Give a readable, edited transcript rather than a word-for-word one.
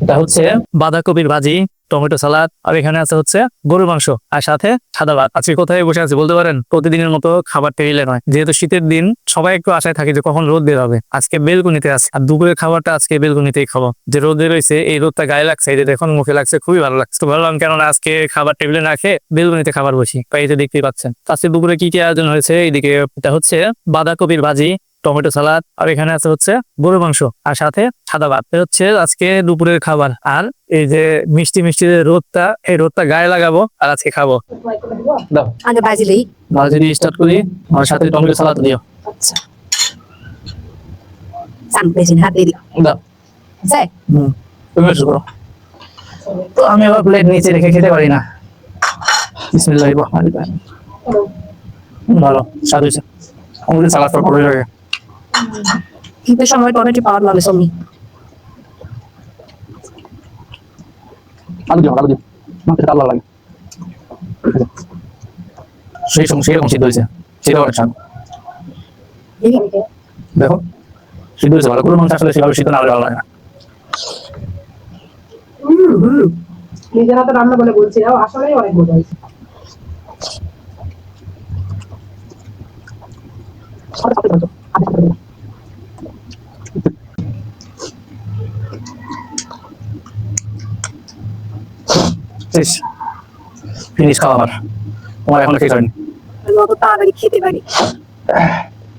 এটা হচ্ছে বাঁধাকপির ভাজি, টমেটো সালাদ, আর এখানে আছে হচ্ছে গরুর মাংস আর সাথে সাদা ভাত। আজকে কোথায় বসে আছি বলতে পারেন? প্রতিদিনের মতো খাবার টেবিলে নয়, যেহেতু শীতের দিন সবাই একটু আশায় থাকে যে কখন রোদ বের হবে। আজকে বেলকুনিতে আছে, আর দুপুরের খাবারটা আজকে বেলকুনিতেই খাবো। যে রোদ বের হয়েছে, এই রোদটা গায়ে লাগছে, এই যে এখন মুখে লাগছে, খুবই ভালো লাগছে। তো ভাবলাম কেননা আজকে খাবার টেবিলে না খেয়ে বেলকুনিতে খাবার বসি, তাই এই যে দেখতেই পাচ্ছেন। আজকে দুপুরে কি কি আয়োজন হয়েছে, এইদিকে এটা হচ্ছে বাঁধাকপির ভাজি, টমেটো সালাদ, আর এখানে আছে হচ্ছে গরুর মাংস আর সাথে সাদা ভাত। এটা হচ্ছে আজকে দুপুরের খাবার। আর এই যে মিষ্টি মিষ্টি যে রোদটা, এই রোদটা গায়ে লাগাবো আর আজকে খাবো। দাও আগে ভাজিলেই ভাজি দিয়ে স্টার্ট করি, আর সাথে টমেটো সালাদ দিও। আচ্ছা সাম বেশি হাত দিয়ে দিও দাও যাই তুমি শুরু করো। তো আমি আবার প্লেট নিচে রেখে খেতে পারি না। বিসমিল্লাহির রহমানির রহিম। ভালো স্বাদ হয়েছে, আমাদের সালাদটা ভালো লাগে। শীতের সময় টমেটো পাওয়ার নামে সমি আলু দিও, আলু দিও, মাংসটা ভালো লাগে। সেই সঙ্গে সেরকম সিদ্ধ হয়েছে, সেটা অনেক স্বাদ। দেখো সিদ্ধ হয়েছে ভালো। গরুর মাংস আসলে সেভাবে সিদ্ধ না হলে ভালো লাগে না। নিজের হাতে রান্না বলে বলছি, আসলেই অনেক মজা হয়েছে। শেষ, ফিনিশ খাওয়া আমার। তোমার এখনো শেষ হয়নি। তাড়াতাড়ি খেতে পারি।